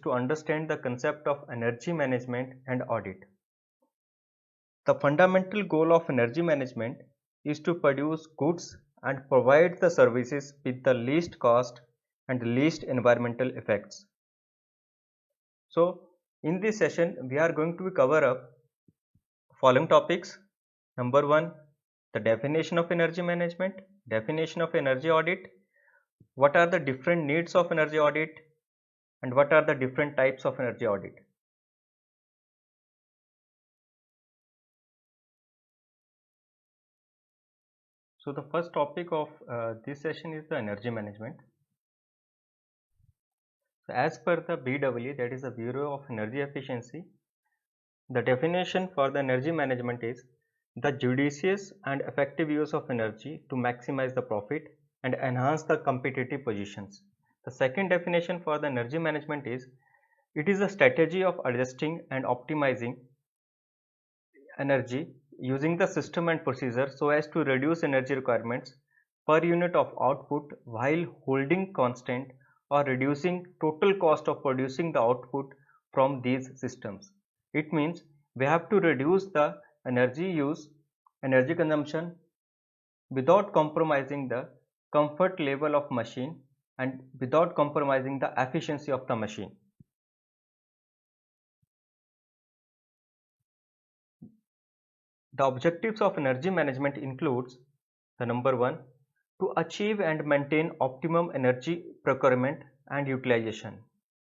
to understand the concept of energy management and audit. The fundamental goal of energy management is to produce goods and provide the services with the least cost and least environmental effects. So, in this session, we are going to cover up following topics. Number 1, the definition of energy management, definition of energy audit, what are the different needs of energy audit, and what are the different types of energy audit. So the first topic of this session is the energy management. So as per the BEE, that is the Bureau of Energy Efficiency, the definition for the energy management is the judicious and effective use of energy to maximize the profit and enhance the competitive positions. The second definition for the energy management is it is a strategy of adjusting and optimizing energy using the system and procedure so as to reduce energy requirements per unit of output while holding constant or reducing total cost of producing the output from these systems. It means we have to reduce the energy use, energy consumption without compromising the comfort level of machine and without compromising the efficiency of the machine. The objectives of energy management includes the number 1, to achieve and maintain optimum energy procurement and utilization.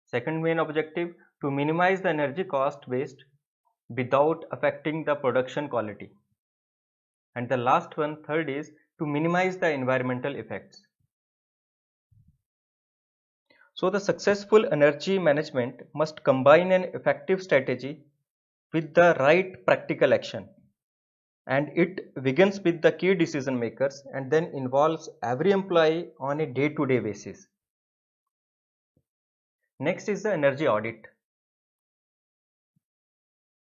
Second main objective, to minimize the energy cost waste without affecting the production quality. And the last one, third, is to minimize the environmental effects. So the successful energy management must combine an effective strategy with the right practical action. And it begins with the key decision makers and then involves every employee on a day-to-day basis. Next is the energy audit.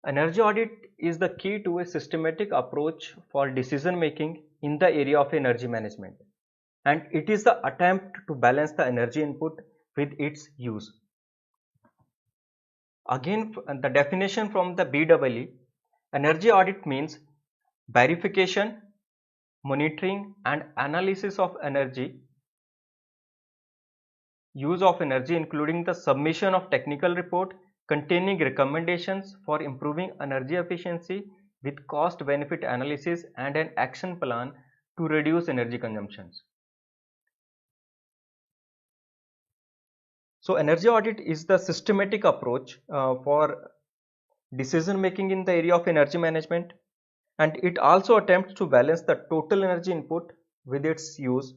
Energy audit is the key to a systematic approach for decision making in the area of energy management, and it is the attempt to balance the energy input with its use. Again, the definition from the BEE, energy audit means verification, monitoring and analysis of energy use of energy, including the submission of technical report containing recommendations for improving energy efficiency with cost benefit analysis and an action plan to reduce energy consumptions. So energy audit is the systematic approach for decision making in the area of energy management, and it also attempts to balance the total energy input with its use,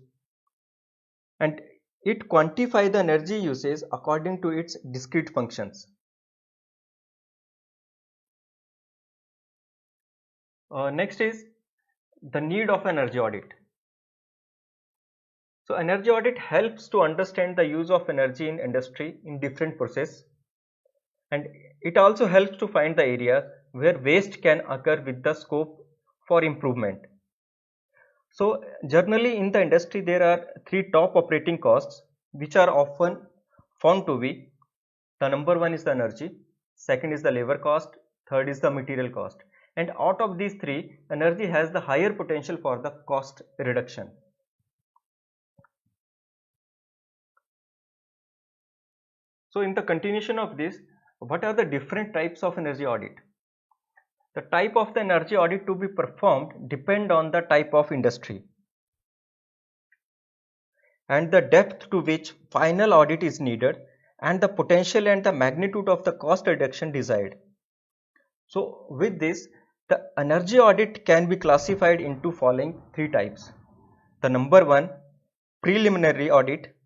and it quantifies the energy usage according to its discrete functions. Next is the need of energy audit. So energy audit helps to understand the use of energy in industry in different processes, and it also helps to find the areas where waste can occur with the scope for improvement. So generally in the industry there are 3 top operating costs which are often found to be the number 1 is the energy, second is the labor cost, third is the material cost, and out of these 3 energy has the higher potential for the cost reduction. So in the continuation of this, what are the different types of energy audit? The type of the energy audit to be performed depend on the type of industry and the depth to which final audit is needed and the potential and the magnitude of the cost reduction desired. So with this, the energy audit can be classified into following 3 types. The number 1, preliminary audit,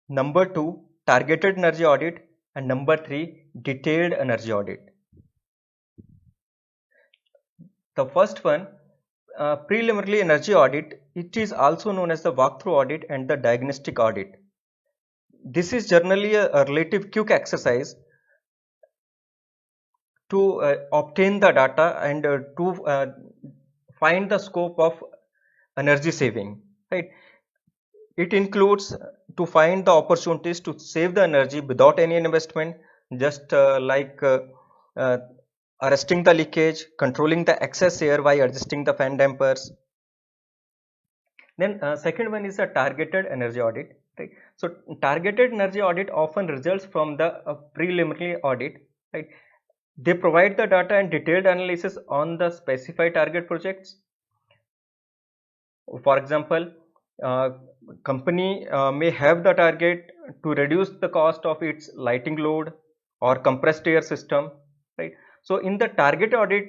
number 2, targeted energy audit, and number 3, detailed energy audit. The first one, preliminary energy audit, it is also known as the walkthrough audit and the diagnostic audit. This is generally a relative quick exercise to obtain the data and to find the scope of energy saving, right? It includes to find the opportunities to save the energy without any investment, just uh, arresting the leakage, controlling the excess air by adjusting the fan dampers. Then second one is a targeted energy audit. Right? So targeted energy audit often results from the preliminary audit. Right? They provide the data and detailed analysis on the specified target projects. For example, company may have the target to reduce the cost of its lighting load or compressed air system, right? So in the target audit,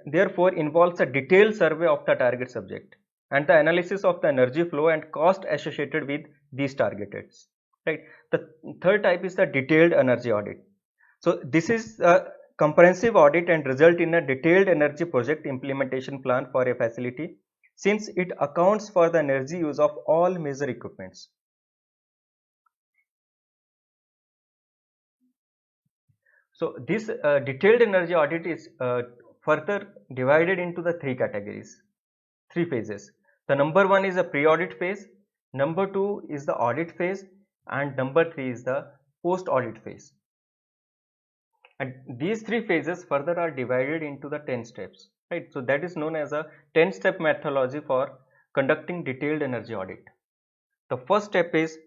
therefore involves a detailed survey of the target subject and the analysis of the energy flow and cost associated with these targets, right? The third type is the detailed energy audit. So this is a comprehensive audit and result in a detailed energy project implementation plan for a facility, since it accounts for the energy use of all major equipments. So this detailed energy audit is further divided into the three categories, three phases. The number one is a pre-audit phase, number two is the audit phase, and number three is the post-audit phase. And these three phases further are divided into the 10 steps, right? So that is known as a 10-step methodology for conducting detailed energy audit. The first step is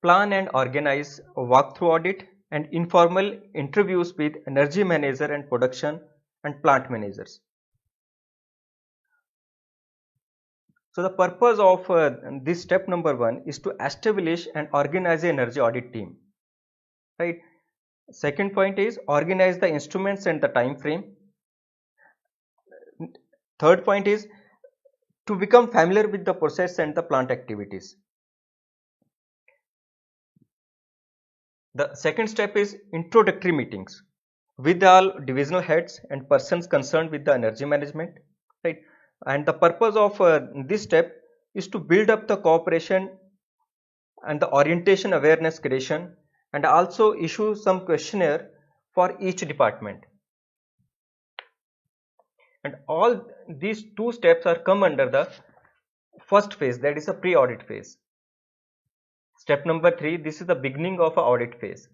plan and organize a walkthrough audit and informal interviews with energy manager and production and plant managers. So the purpose of this step number one is to establish and organize an energy audit team, right? Second point is organize the instruments and the time frame. Third point is to become familiar with the process and the plant activities. The second step is introductory meetings with all divisional heads and persons concerned with the energy management, right? And the purpose of this step is to build up the cooperation and the orientation awareness creation, and also issue some questionnaire for each department. And all these two steps are come under the first phase, that is a pre-audit phase. Step number 3, this is the beginning of an audit phase,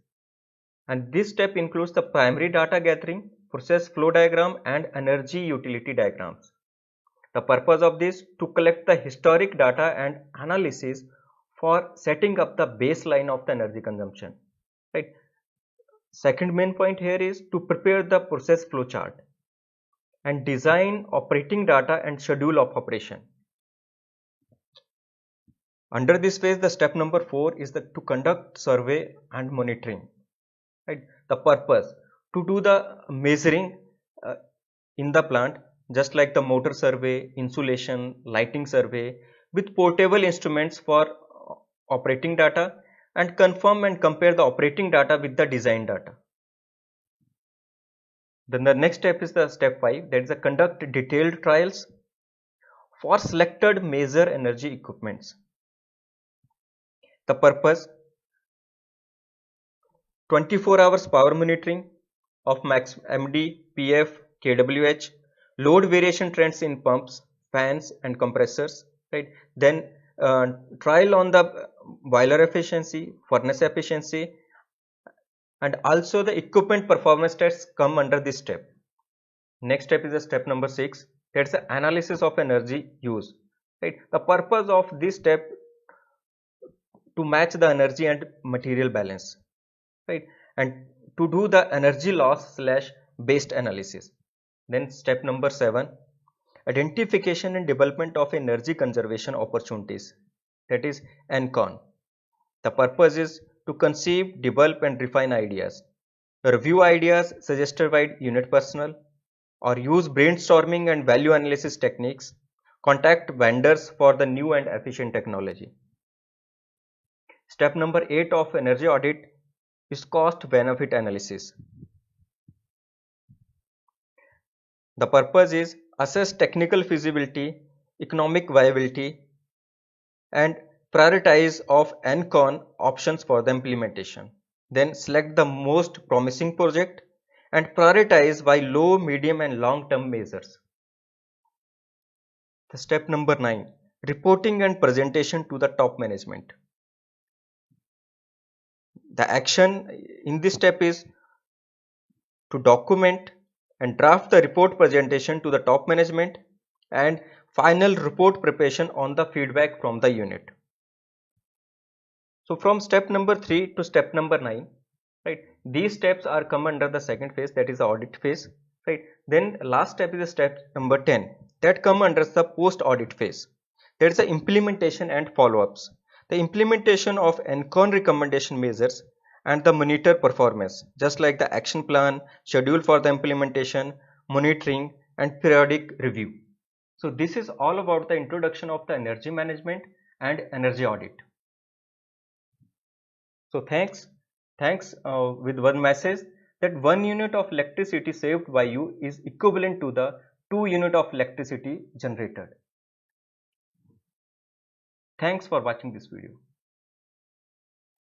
and this step includes the primary data gathering, process flow diagram and energy utility diagrams. The purpose of this to collect the historic data and analysis for setting up the baseline of the energy consumption, right? Second main point here is to prepare the process flow chart and design operating data and schedule of operation. Under this phase, the step number 4 is to conduct survey and monitoring, right? The purpose to do the measuring in the plant, just like the motor survey, insulation, lighting survey with portable instruments for operating data, and confirm and compare the operating data with the design data. Then the next step is the step 5, that is the conduct detailed trials for selected major energy equipments. The purpose 24 hours power monitoring of max MD, PF, kWh, load variation trends in pumps, fans and compressors, right? Then trial on the boiler efficiency, furnace efficiency, and also the equipment performance tests come under this step. Next step is the step number 6, that's the analysis of energy use, right? The purpose of this step to match the energy and material balance, right? And to do the energy loss / waste analysis. Then step number 7, identification and development of energy conservation opportunities, that is ENCON. The purpose is to conceive, develop and refine ideas, review ideas suggested by unit personnel, or use brainstorming and value analysis techniques, contact vendors for the new and efficient technology. Step number 8 of energy audit is cost benefit analysis. The purpose is assess technical feasibility, economic viability and prioritize of ENCON options for the implementation. Then select the most promising project and prioritize by low, medium and long term measures. The step number 9, reporting and presentation to the top management. The action in this step is to document and draft the report presentation to the top management and final report preparation on the feedback from the unit. So from step number 3 to step number 9, right, these steps are come under the second phase, that is the audit phase, right. Then last step is the step number 10 that come under the post audit phase, that is the implementation and follow-ups. The implementation of ENCON recommendation measures and the monitor performance, just like the action plan, schedule for the implementation, monitoring and periodic review. So this is all about the introduction of the energy management and energy audit. So thanks with one message that 1 unit of electricity saved by you is equivalent to the 2 unit of electricity generated. Thanks for watching this video.